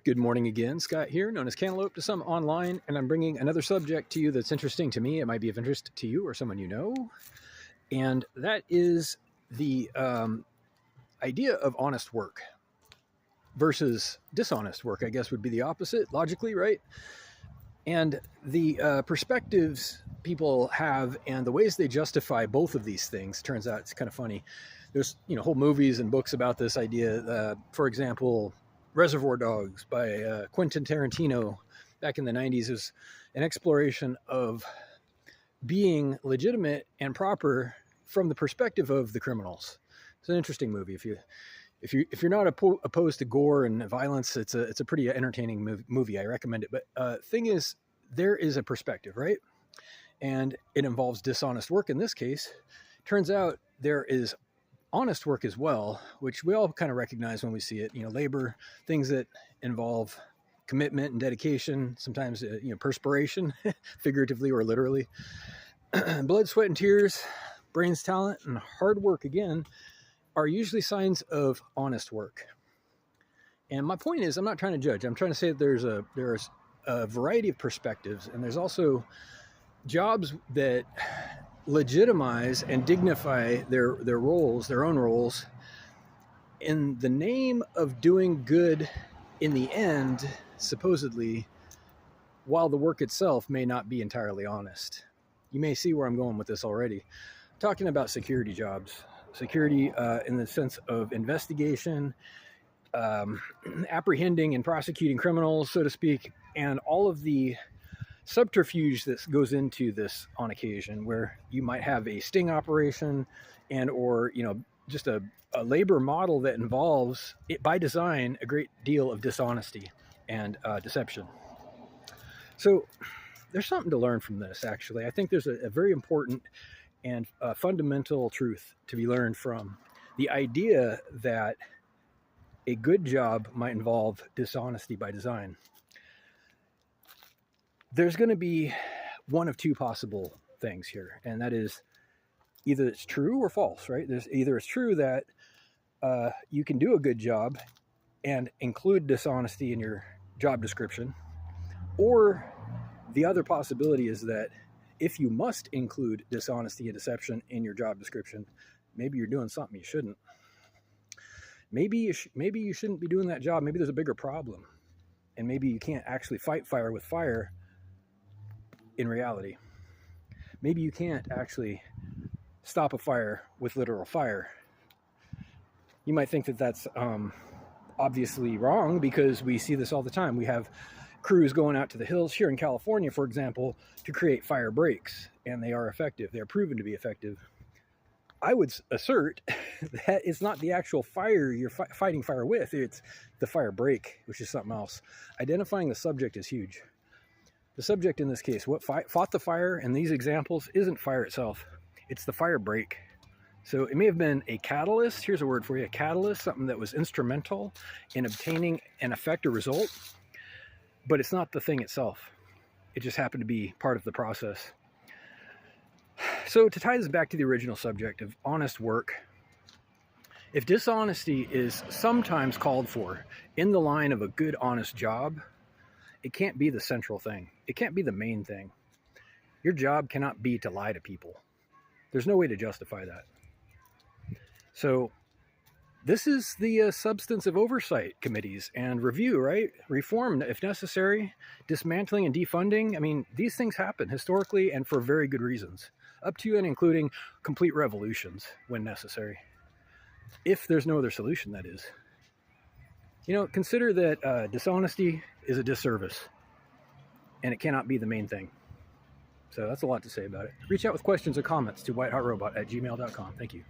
Good morning again. Scott here, known as Cantaloupe to some online, and I'm bringing another subject to you that's interesting to me. It might be of interest to you or someone you know, and that is the idea of honest work versus dishonest work, I guess would be the opposite, logically, right? And the perspectives people have and the ways they justify both of these things, turns out it's kind of funny. There's whole movies and books about this idea. For example, Reservoir Dogs by Quentin Tarantino back in the 90s is an exploration of being legitimate and proper from the perspective of the criminals. It's an interesting movie. If you're not opposed to gore and violence, it's a pretty entertaining movie. I recommend it. But thing is, there is a perspective, right? And it involves dishonest work in this case. Turns out there is honest work as well, which we all kind of recognize when we see it. Labor, things that involve commitment and dedication, sometimes perspiration, figuratively or literally. Blood, sweat, and tears, brains, talent, and hard work, again, are usually signs of honest work. And my point is, I'm not trying to judge. I'm trying to say that there's a variety of perspectives, and there's also jobs that legitimize and dignify their roles, their own roles, in the name of doing good in the end, supposedly, while the work itself may not be entirely honest. You may see where I'm going with this already. I'm talking about security jobs. Security in the sense of investigation, apprehending and prosecuting criminals, so to speak, and all of the subterfuge that goes into this on occasion, where you might have a sting operation and or just a labor model that involves it by design a great deal of dishonesty and deception. So there's something to learn from this. Actually, I think there's a very important and fundamental truth to be learned from the idea that a good job might involve dishonesty by design. There's going to be one of two possible things here, and that is either it's true or false, right? Either it's true that you can do a good job and include dishonesty in your job description, or the other possibility is that if you must include dishonesty and deception in your job description, maybe you're doing something you shouldn't. Maybe you shouldn't be doing that job. Maybe there's a bigger problem, and maybe you can't actually fight fire with fire in reality. Maybe you can't actually stop a fire with literal fire. You might think that that's obviously wrong, because we see this all the time. We have crews going out to the hills here in California, for example, to create fire breaks, and they are effective. They are proven to be effective. I would assert that it's not the actual fire you're fighting fire with, it's the fire break, which is something else. Identifying the subject is huge. The subject in this case, what fought the fire in these examples, isn't fire itself. It's the fire break. So it may have been a catalyst. Here's a word for you, a catalyst, something that was instrumental in obtaining an effect or result, but it's not the thing itself. It just happened to be part of the process. So to tie this back to the original subject of honest work, if dishonesty is sometimes called for in the line of a good, honest job, it can't be the central thing. It can't be the main thing. Your job cannot be to lie to people. There's no way to justify that. So this is the substance of oversight committees and review, right? Reform, if necessary, dismantling and defunding. I mean, these things happen historically and for very good reasons, up to and including complete revolutions when necessary. If there's no other solution, that is. Consider that dishonesty is a disservice, and it cannot be the main thing. So that's a lot to say about it. Reach out with questions or comments to whiteheartrobot@gmail.com. Thank you.